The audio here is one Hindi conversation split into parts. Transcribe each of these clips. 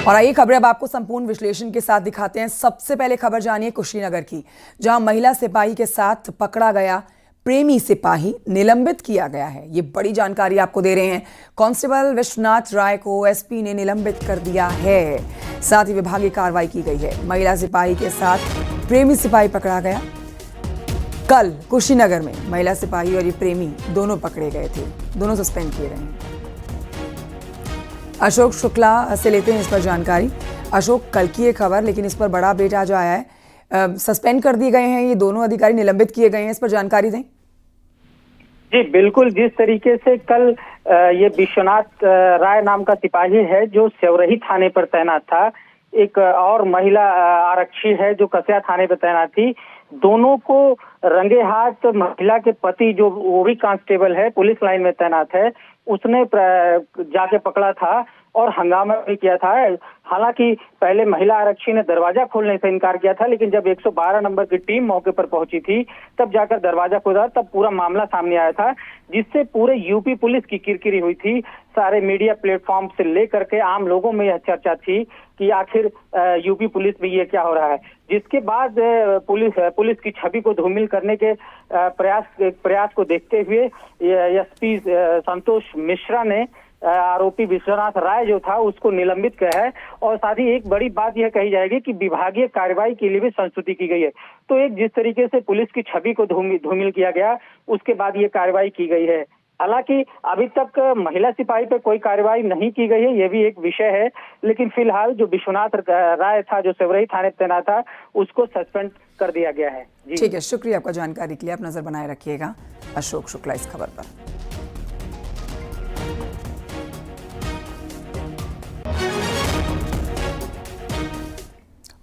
और आइए खबरें अब आपको संपूर्ण विश्लेषण के साथ दिखाते हैं। सबसे पहले खबर जानिए कुशीनगर की, जहां महिला सिपाही के साथ पकड़ा गया प्रेमी सिपाही निलंबित किया गया है। ये बड़ी जानकारी आपको दे रहे हैं। कांस्टेबल विश्वनाथ राय को एसपी ने निलंबित कर दिया है। साथ ही विभागीय कार्रवाई की गई है। महिला सिपाही के साथ प्रेमी सिपाही पकड़ा गया। कल कुशीनगर में महिला सिपाही और ये प्रेमी दोनों पकड़े गए थे, दोनों सस्पेंड किए गए हैं। अशोक शुक्ला से लेते हैं इस पर जानकारी। अशोक, कल की ये खबर, लेकिन इस पर बड़ा अपडेट आज आया है। सस्पेंड कर दिए गए हैं ये दोनों अधिकारी, निलंबित किए गए हैं, इस पर जानकारी दें। जी बिल्कुल, जिस तरीके से कल ये विश्वनाथ राय नाम का सिपाही है जो सेवरही थाने पर तैनात था, एक और महिला आरक्षी है जो कसिया थाने पर तैनात थी, दोनों को रंगे हाथ महिला के पति जो वो भी कांस्टेबल है, पुलिस लाइन में तैनात है, उसने जाके पकड़ा था और हंगामा भी किया था। हालांकि पहले महिला आरक्षी ने दरवाजा खोलने से इनकार किया था, लेकिन जब 112 नंबर की टीम मौके पर पहुंची थी तब जाकर दरवाजा खोला, तब पूरा मामला सामने आया था, जिससे पूरे यूपी पुलिस की किरकिरी हुई थी। सारे मीडिया प्लेटफॉर्म से लेकर के आम लोगों में यह चर्चा थी कि आखिर यूपी पुलिस में ये क्या हो रहा है। जिसके बाद पुलिस की छवि को धूमिल करने के प्रयास को देखते हुए एसपी संतोष मिश्रा ने आरोपी विश्वनाथ राय जो था उसको निलंबित किया है। और साथ ही एक बड़ी बात यह कही जाएगी कि विभागीय कार्रवाई के लिए भी संस्तुति की गई है। तो एक जिस तरीके से पुलिस की छवि को धूमिल किया गया, उसके बाद ये कार्रवाई की गई है। हालांकि अभी तक महिला सिपाही पे कोई कार्रवाई नहीं की गई है, ये भी एक विषय है, लेकिन फिलहाल जो विश्वनाथ राय था जो सेवरही थाने तैनात था, उसको सस्पेंड कर दिया गया है। ठीक है, शुक्रिया आपका जानकारी के लिए। आप नजर बनाए रखिएगा अशोक शुक्ला इस खबर पर।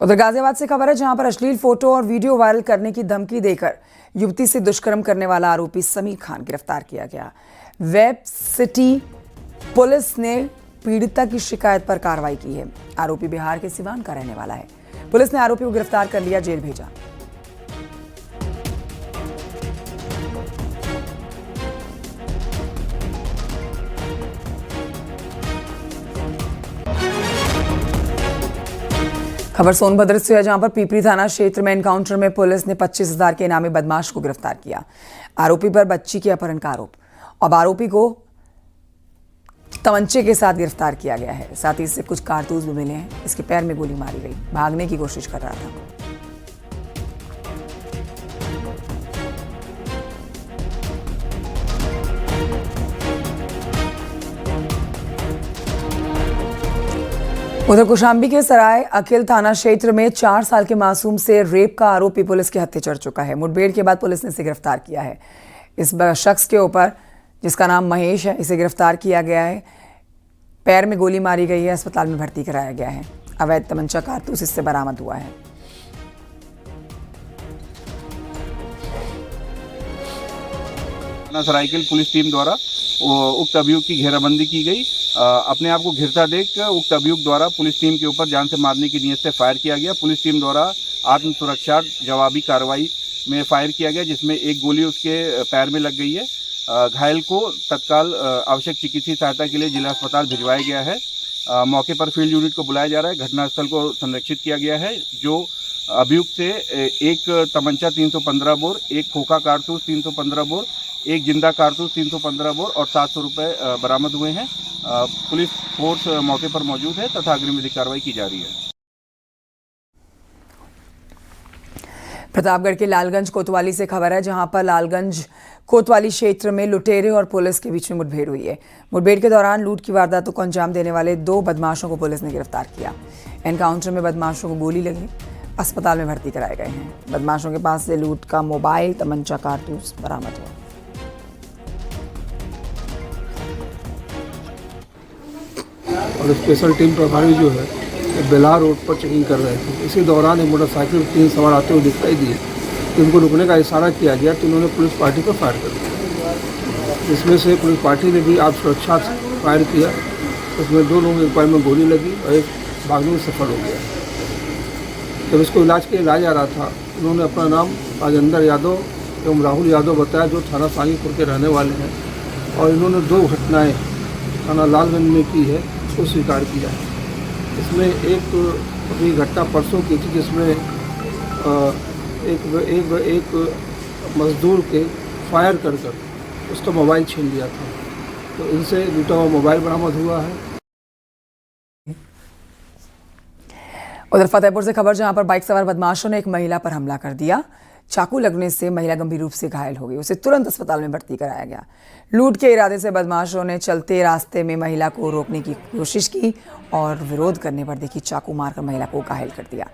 उधर गाजियाबाद से खबर है, जहां पर अश्लील फोटो और वीडियो वायरल करने की धमकी देकर युवती से दुष्कर्म करने वाला आरोपी समीर खान गिरफ्तार किया गया। वेब सिटी पुलिस ने पीड़िता की शिकायत पर कार्रवाई की है। आरोपी बिहार के सिवान का रहने वाला है। पुलिस ने आरोपी को गिरफ्तार कर लिया, जेल भेजा। खबर सोनभद्र से है, जहां पर पीपरी थाना क्षेत्र में एनकाउंटर में पुलिस ने 25,000 के इनामी बदमाश को गिरफ्तार किया। आरोपी पर बच्ची के अपहरण का आरोप, और आरोपी को तमंचे के साथ गिरफ्तार किया गया है। साथ ही इससे कुछ कारतूस भी मिले हैं। इसके पैर में गोली मारी गई, भागने की कोशिश कर रहा था। उधर कौशाम्बी के सराय अखिल थाना क्षेत्र में 4 साल के मासूम से रेप का आरोपी पुलिस के हत्थे चढ़ चुका है। मुठभेड़ के बाद पुलिस ने इसे गिरफ्तार किया है। इस शख्स के ऊपर, जिसका नाम महेश है, इसे गिरफ्तार किया गया है। पैर में गोली मारी गई है, अस्पताल में भर्ती कराया गया है। अवैध तमंचा कारतूस इससे बरामद हुआ है। सरायकेल पुलिस टीम द्वारा उक्त अभियुक्त की घेराबंदी की गई। अपने आप को घिरता देख उक्त अभियुक्त द्वारा पुलिस टीम के ऊपर जान से मारने की नीयत से फायर किया गया। पुलिस टीम द्वारा आत्म सुरक्षा जवाबी कार्रवाई में फायर किया गया, जिसमें एक गोली उसके पैर में लग गई है। घायल को तत्काल आवश्यक चिकित्सीय सहायता के लिए जिला अस्पताल भिजवाया गया है। मौके पर फील्ड यूनिट को बुलाया जा रहा है। घटनास्थल को संरक्षित किया गया है। जो अभियुक्त से एक तमंचा 315 बोर, एक खोखा कारतूस 315 बोर, एक जिंदा कारतूस 315 बोर और 700 रुपये बरामद हुए हैं। पुलिस फोर्स मौके पर मौजूद है तथा अग्रिम विधिक कार्रवाई की जा रही है। प्रतापगढ़ के लालगंज कोतवाली से खबर है, जहां पर लालगंज कोतवाली क्षेत्र में लुटेरे और पुलिस के बीच में मुठभेड़ हुई है। मुठभेड़ के दौरान लूट की वारदातों को अंजाम देने वाले 2 बदमाशों को पुलिस ने गिरफ्तार किया। एनकाउंटर में बदमाशों को गोली लगी, अस्पताल में भर्ती कराए गए हैं। बदमाशों के पास से लूट का मोबाइल, तमंचा, कारतूस बरामद हुआ। और स्पेशल टीम प्रभारी जो है बेला रोड पर चेकिंग कर रहे थे। इसी दौरान एक मोटरसाइकिल 3 सवार आते हुए दिखाई दिए, तो उनको रुकने का इशारा किया गया, तो उन्होंने पुलिस पार्टी पर फायर कर दिया। इसमें से पुलिस पार्टी ने भी आत्म सुरक्षा फायर किया। उसमें 2 लोगों के पैर में गोली लगी और एक भागने में सफल हो गया। जब इसको इलाज के लिए लाया जा रहा था, उन्होंने अपना नाम राजेंद्र यादव एवं राहुल यादव बताया, जो थाना सानीपुर के रहने वाले हैं, और इन्होंने 2 घटनाएँ थाना लालगंज में की है, उसको स्वीकार किया है। इसमें एक अभी घटना परसों की थी जिसमें एक मजदूर के फायर कर उसका मोबाइल छीन लिया था। तो इनसे लूटा हुआ मोबाइल बरामद हुआ है। उधर फतेहपुर से खबर, जहां पर बाइक सवार बदमाशों ने एक महिला पर हमला कर दिया। चाकू लगने से महिला गंभीर रूप से घायल हो गई। उसे तुरंत अस्पताल में भर्ती कराया गया। लूट के इरादे से बदमाशों ने चलते रास्ते में महिला को रोकने की कोशिश की और विरोध करने पर देखी चाकू मारकर महिला को घायल कर दिया।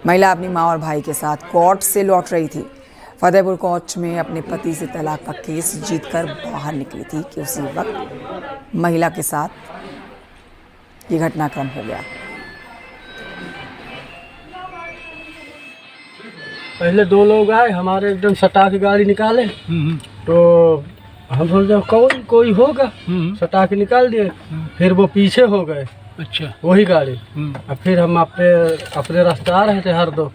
महिला अपनी मां और भाई के साथ कोर्ट से लौट रही थी। फतेहपुर कोर्ट में अपने पति से तलाक का केस जीतकर बाहर निकली थी कि उसी वक्त महिला के साथ ये घटनाक्रम हो गया। पहले 2 लोग आए, हमारे एकदम सटा के गाड़ी निकाले। तो हम सोचे कोई होगा, सटा के निकाल दिए। फिर वो पीछे हो गए। अच्छा, वही गाड़ी। अब फिर हम अपने रास्ते आ रहे थे हर दो।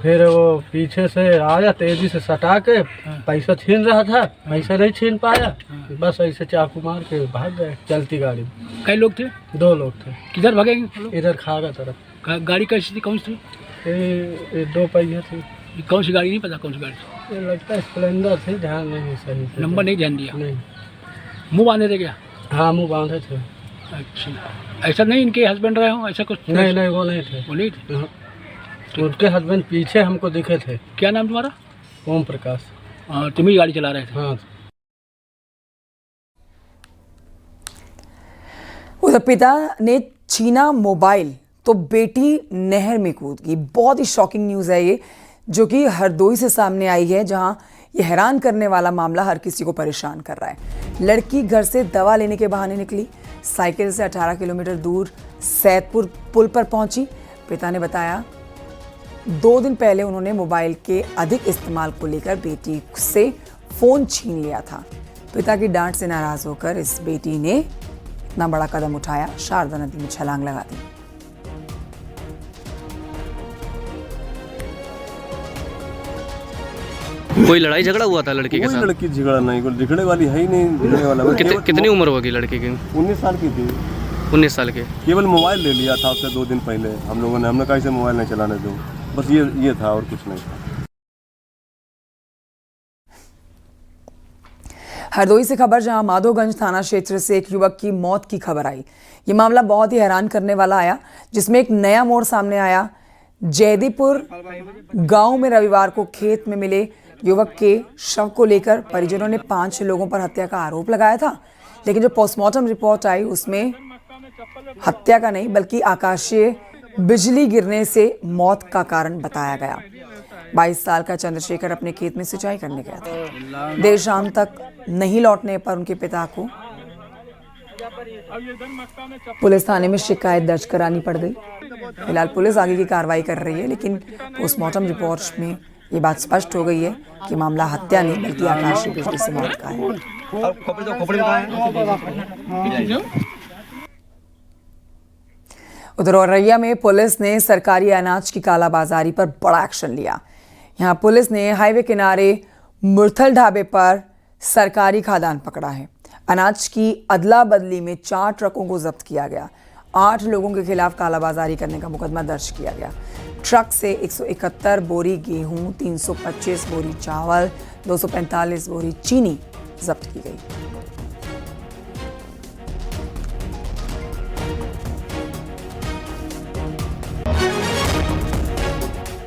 फिर वो पीछे से आया, तेजी से सटा के पैसा छीन रहा था। पैसा नहीं छीन पाया, बस ऐसे चाकू मार के भाग गए चलती गाड़ी में। कई लोग थे? 2 लोग थे। किधर भागे? इधर खागा तरफ। गाड़ी कैसी थी, कौन सी थी? ये 2 पहिया थी। कौन सी गाड़ी नहीं पता, कौन सी गाड़ी थी? ये लगता है स्प्लेंडर थी, ध्यान नहीं सही से। नंबर नहीं ध्यान दिया? नहीं। मुंह बांधे थे क्या? हाँ, मुंह बांधे थे। अच्छा, ऐसा नहीं इनके हस्बैंड रहे हो, ऐसा कुछ? नहीं, वो नहीं थे। वो नहीं थे? हाँ। तो उनके हस्बैंड पीछे हमको दिखे थे। क्या नाम तुम्हारा? ओम प्रकाश। तुम ही गाड़ी चला रहे थे? हाँ। उधर पिता ने छीना मोबाइल तो बेटी नहर में कूद गई। बहुत ही शॉकिंग न्यूज़ है ये, जो कि हरदोई से सामने आई है, जहां ये हैरान करने वाला मामला हर किसी को परेशान कर रहा है। लड़की घर से दवा लेने के बहाने निकली, साइकिल से 18 किलोमीटर दूर सैदपुर पुल पर पहुंची। पिता ने बताया 2 दिन पहले उन्होंने मोबाइल के अधिक इस्तेमाल को लेकर बेटी से फ़ोन छीन लिया था। पिता की डांट से नाराज़ होकर इस बेटी ने इतना बड़ा कदम उठाया, शारदा नदी में छलांग लगा दी। कोई लड़ाई झगड़ा हुआ था लड़की के साथ? लड़की झगड़ा नहीं, कोई झगड़े वाली है ही नहीं। झगड़े वाला कितनी उम्र होगी लड़की की? 19 साल की थी। 19 साल के। केवल मोबाइल ले लिया था उससे 2 दिन पहले हम लोगों ने। हमने कहा इसे मोबाइल नहीं चलाने दो, बस ये था और कुछ नहीं था। हरदोई से खबर, जहां माधोगंज थाना क्षेत्र से एक युवक की मौत की खबर आई। ये मामला बहुत ही हैरान करने वाला आया, जिसमें एक नया मोड़ सामने आया। जैदीपुर गांव में रविवार को खेत में मिले युवक के शव को लेकर परिजनों ने 5 लोगों पर हत्या का आरोप लगाया था, लेकिन जो पोस्टमार्टम रिपोर्ट आई उसमें हत्या का नहीं बल्कि आकाशीय बिजली गिरने से मौत का कारण बताया गया। 22 साल का चंद्रशेखर अपने खेत में सिंचाई करने गया था। देर शाम तक नहीं लौटने पर उनके पिता को पुलिस थाने में शिकायत दर्ज करानी पड़ गई। फिलहाल पुलिस आगे की कार्रवाई कर रही है, लेकिन पोस्टमार्टम रिपोर्ट में ये बात स्पष्ट हो गई है कि मामला हत्या नहीं बल्कि आकाशीय बिजली से मौत का है। उधर औरैया में पुलिस ने सरकारी अनाज की कालाबाजारी पर बड़ा एक्शन लिया। यहां पुलिस ने हाईवे किनारे मुरथल ढाबे पर सरकारी खाद्यान्न पकड़ा है। अनाज की अदला बदली में 4 ट्रकों को जब्त किया गया। 8 लोगों के खिलाफ कालाबाजारी करने का मुकदमा दर्ज किया गया। ट्रक से 171 बोरी गेहूं, 325 बोरी चावल, 245 बोरी चीनी जब्त की गई।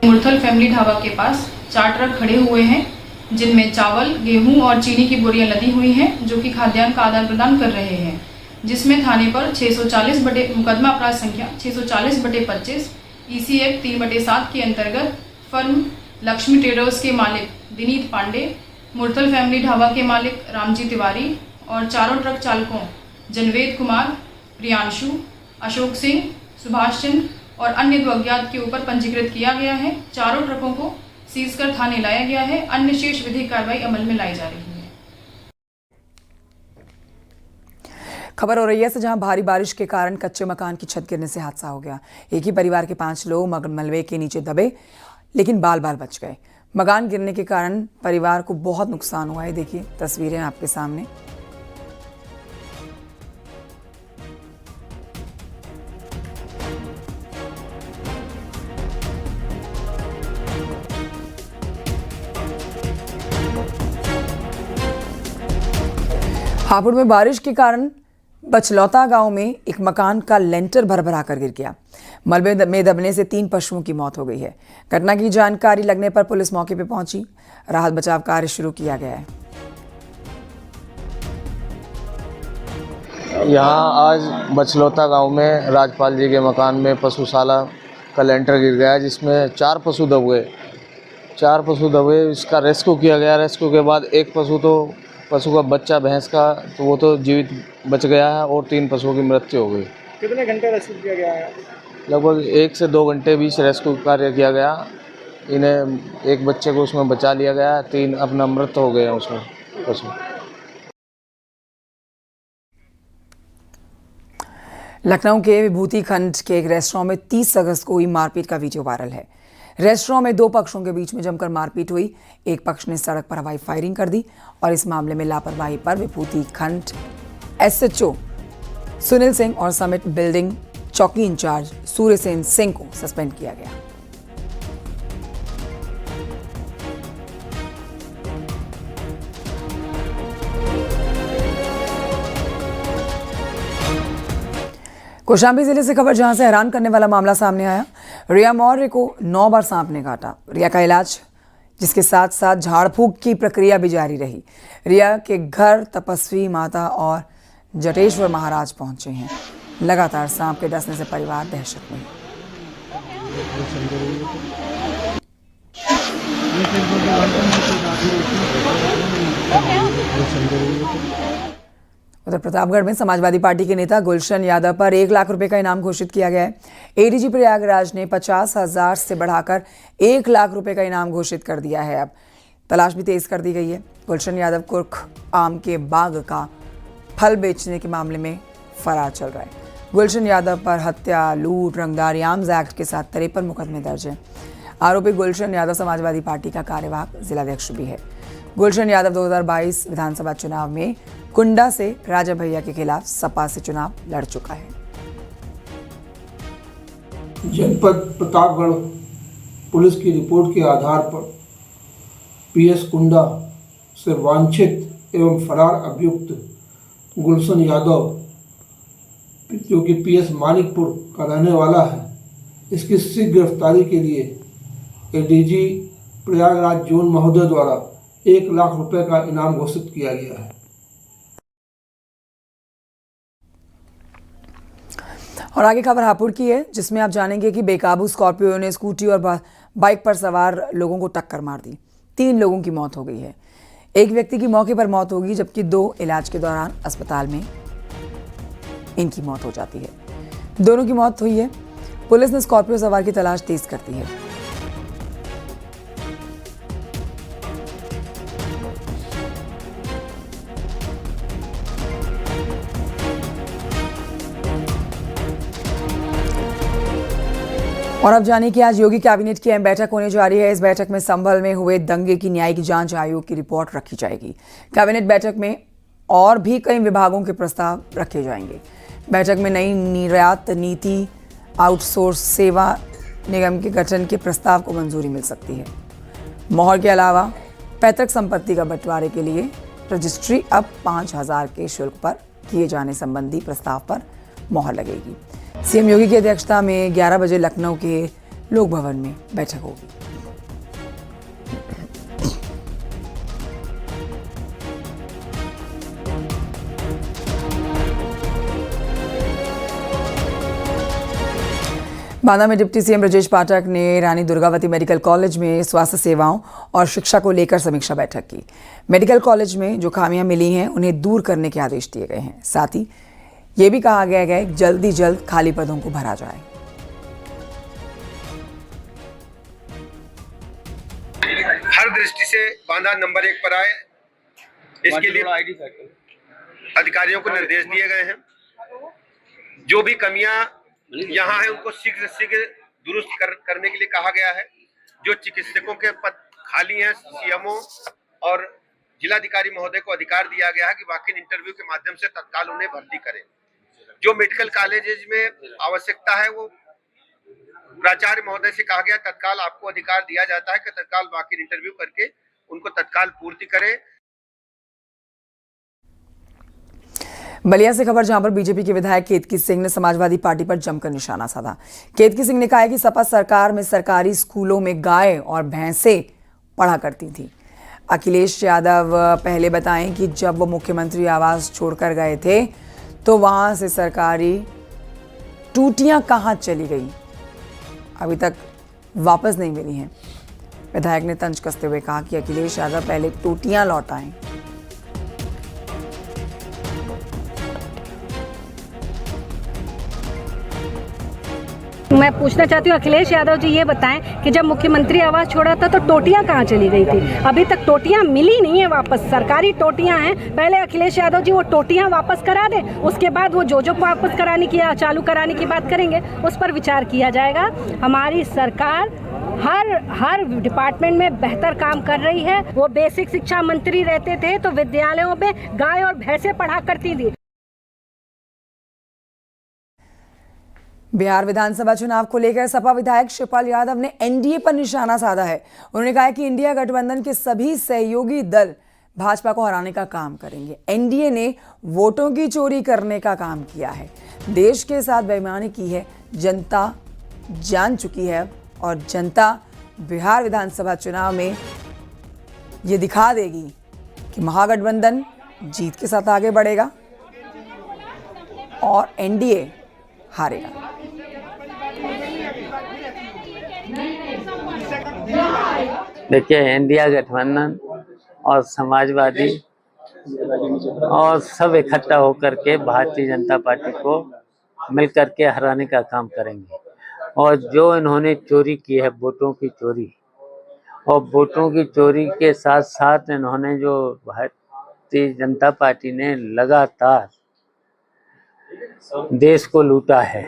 मुरथल फैमिली ढाबा के पास 4 ट्रक खड़े हुए हैं, जिनमें चावल, गेहूं और चीनी की बोरियां लदी हुई हैं, जो कि खाद्यान्न का आदान प्रदान कर रहे हैं, जिसमें थाने पर 640 बटे मुकदमा अपराध संख्या 640/25 EC एक्ट 3/7 के अंतर्गत फर्म लक्ष्मी ट्रेडर्स के मालिक दिनीत पांडे, मुरथल फैमिली ढाबा के मालिक रामजी तिवारी और चारों ट्रक चालकों जनवेद कुमार, प्रियांशु, अशोक सिंह, सुभाष चंद्र और अन्य 2 अज्ञात के ऊपर पंजीकृत किया गया है। चारों ट्रकों को सीज कर थाने लाया गया है। अन्य शेष विधिक कार्रवाई अमल में लाई जा रही है। खबर औरैया से, जहां भारी बारिश के कारण कच्चे मकान की छत गिरने से हादसा हो गया। एक ही परिवार के 5 लोग मलबे के नीचे दबे, लेकिन बाल बाल बच गए। मकान गिरने के कारण परिवार को बहुत नुकसान हुआ है। देखिए तस्वीरें आपके सामने। हापुड़ में बारिश के कारण बचलौता गांव में एक मकान का लेंटर भरभरा कर गिर गया। मलबे में दबने से 3 पशुओं की मौत हो गई है। घटना की जानकारी लगने पर पुलिस मौके पर पहुंची। राहत बचाव कार्य शुरू किया गया है। यहाँ आज बचलौता गांव में राजपाल जी के मकान में पशुशाला का लेंटर गिर गया, जिसमें 4 पशु दब गए। इसका रेस्क्यू किया गया। रेस्क्यू के बाद एक पशु का बच्चा भैंस का तो वो तो जीवित बच गया है और 3 पशुओं की मृत्यु हो गई। कितने घंटे रेस्क्यू किया गया है? लगभग 1 से 2 घंटे बीच रेस्क्यू कार्य किया गया। इन्हें एक बच्चे को उसमें बचा लिया गया, 3 अपना मृत हो गए हैं उसमें पशु। लखनऊ के विभूति खंड के एक रेस्टोरेंट में 30 अगस्त को हुई मारपीट का वीडियो वायरल है। रेस्टोरेंट में 2 पक्षों के बीच में जमकर मारपीट हुई। एक पक्ष ने सड़क पर हवाई फायरिंग कर दी और इस मामले में लापरवाही पर विभूति खंड SHO सुनील सिंह और समिट बिल्डिंग चौकी इंचार्ज सूर्यसेन सिंह को सस्पेंड किया गया। कौशाम्बी जिले से खबर, जहां से हैरान करने वाला मामला सामने आया। रिया मौर्य को 9 बार सांप ने काटा। रिया का इलाज, जिसके साथ साथ झाड़ फूंक की प्रक्रिया भी जारी रही। रिया के घर तपस्वी माता और जटेश्वर महाराज पहुंचे हैं। लगातार सांप के डसने से परिवार दहशत में है। उधर प्रतापगढ़ में समाजवादी पार्टी के नेता गुलशन यादव पर 1 लाख रुपए का इनाम घोषित किया गया है। ADG प्रयागराज ने 50,000 से बढ़ाकर 1 लाख रुपए का इनाम घोषित कर दिया है। अब तलाश भी तेज कर दी गई है। गुलशन यादव कुर्ख आम के बाग का फल बेचने के मामले में फरार चल रहा है। गुलशन यादव पर हत्या, लूट, रंगदारी आर्म्स एक्ट के साथ 53 मुकदमे दर्ज हैं। आरोपी गुलशन यादव समाजवादी पार्टी का कार्यवाहक जिलाध्यक्ष भी है। गुलशन यादव 2022 विधानसभा चुनाव में कुंडा से राजा भैया के खिलाफ सपा से चुनाव लड़ चुका है। जनपद प्रतापगढ़ पुलिस की रिपोर्ट के आधार पर PS कुंडा से वांछित एवं फरार अभियुक्त गुलशन यादव, जो कि PS मानिकपुर का रहने वाला है, इसकी शीघ्र गिरफ्तारी के लिए ADG प्रयागराज जोन महोदय द्वारा 1 लाख रुपए का इनाम घोषित किया गया है। और आगे खबर हापुड़ की है, जिसमें आप जानेंगे कि बेकाबू स्कॉर्पियो ने स्कूटी और बाइक पर सवार लोगों को टक्कर मार दी। 3 लोगों की मौत हो गई है। एक व्यक्ति की मौके पर मौत होगी, जबकि 2 इलाज के दौरान अस्पताल में इनकी मौत हो जाती है। दोनों की मौत हुई है। पुलिस ने स्कॉर्पियो सवार की तलाश तेज कर दी है। और अब जानिए कि आज योगी कैबिनेट की अहम बैठक होने जा रही है। इस बैठक में संभल में हुए दंगे की न्यायिक जांच आयोग की रिपोर्ट रखी जाएगी। कैबिनेट बैठक में और भी कई विभागों के प्रस्ताव रखे जाएंगे। बैठक में नई निर्यात नीति, आउटसोर्स सेवा निगम के गठन के प्रस्ताव को मंजूरी मिल सकती है। मोहर के अलावा पैतृक संपत्ति का बंटवारे के लिए रजिस्ट्री अब 5,000 के शुल्क पर किए जाने संबंधी प्रस्ताव पर मोहर लगेगी। सीएम योगी की अध्यक्षता में 11 बजे लखनऊ के लोक भवन में बैठक होगी। बांदा में डिप्टी सीएम ब्रजेश पाठक ने रानी दुर्गावती मेडिकल कॉलेज में स्वास्थ्य सेवाओं और शिक्षा को लेकर समीक्षा बैठक की। मेडिकल कॉलेज में जो खामियां मिली हैं उन्हें दूर करने के आदेश दिए गए हैं। साथ ही ये भी कहा गया है कि जल्द खाली पदों को भरा जाए। हर दृष्टि से बांदा नंबर 1 पर आए, इसके लिए अधिकारियों को निर्देश दिए गए हैं। जो भी कमियां यहाँ है उनको शीघ्र से शीघ्र दुरुस्त करने के लिए कहा गया है। जो चिकित्सकों के पद खाली हैं, CMO और जिलाधिकारी महोदय को अधिकार दिया गया है कि वॉक-इन इंटरव्यू के माध्यम से तत्काल उन्हें भर्ती करें। जो मेडिकल कॉलेजेस में आवश्यकता है वो प्राचार्य महोदय से कहा गया, तत्काल आपको अधिकार दिया जाता है कि तत्काल वॉक-इन इंटरव्यू करके उनको तत्काल पूर्ति करें। बलिया से खबर, जहां पर बीजेपी के विधायक केतकी सिंह ने समाजवादी पार्टी पर जमकर निशाना साधा। केतकी सिंह ने कहा है कि सपा सरकार में सरकारी स्कूलों में गाय और भैंसें पढ़ा करती थी। अखिलेश यादव पहले बताएं कि जब वो मुख्यमंत्री आवास छोड़कर गए थे तो वहां से सरकारी टूटियां कहां चली गई, अभी तक वापस नहीं मिली हैं। विधायक ने तंज कसते हुए कहा कि अखिलेश यादव पहले टूटियां लौटाएं। मैं पूछना चाहती हूँ अखिलेश यादव जी, ये बताएं कि जब मुख्यमंत्री आवास छोड़ा था तो टोटियां कहाँ चली गई थी? अभी तक टोटियां मिली नहीं है वापस, सरकारी टोटियां हैं। पहले अखिलेश यादव जी वो टोटियां वापस करा दें, उसके बाद वो जो वापस कराने की, चालू कराने की बात करेंगे, उस पर विचार किया जाएगा। हमारी सरकार हर डिपार्टमेंट में बेहतर काम कर रही है। वो बेसिक शिक्षा मंत्री रहते थे तो विद्यालयों में गाय और भैंसें पढ़ा करती थी। बिहार विधानसभा चुनाव को लेकर सपा विधायक शिवपाल यादव ने एनडीए पर निशाना साधा है। उन्होंने कहा कि इंडिया गठबंधन के सभी सहयोगी दल भाजपा को हराने का काम करेंगे। एनडीए ने वोटों की चोरी करने का काम किया है, देश के साथ बेईमानी की है, जनता जान चुकी है और जनता बिहार विधानसभा चुनाव में ये दिखा देगी कि महागठबंधन जीत के साथ आगे बढ़ेगा और एनडीए हारेगा। देखिए, इंडिया गठबंधन और समाजवादी और सब इकट्ठा होकर के भारतीय जनता पार्टी को मिलकर के हराने का काम करेंगे। और जो इन्होंने चोरी की है, वोटों की चोरी, और वोटों की चोरी के साथ साथ इन्होंने जो भारतीय जनता पार्टी ने लगातार देश को लूटा है,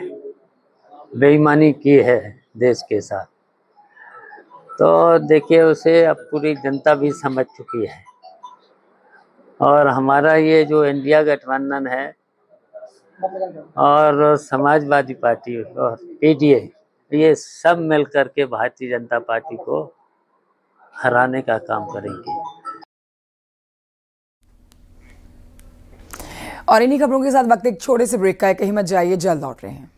बेईमानी की है देश के साथ, तो देखिए उसे अब पूरी जनता भी समझ चुकी है। और हमारा ये जो इंडिया गठबंधन है और समाजवादी पार्टी और पीडीए, ये सब मिलकर के भारतीय जनता पार्टी को हराने का काम करेंगे। और इन्हीं खबरों के साथ वक्त एक छोटे से ब्रेक का है, कहीं मत जाइए, जल्द लौट रहे हैं।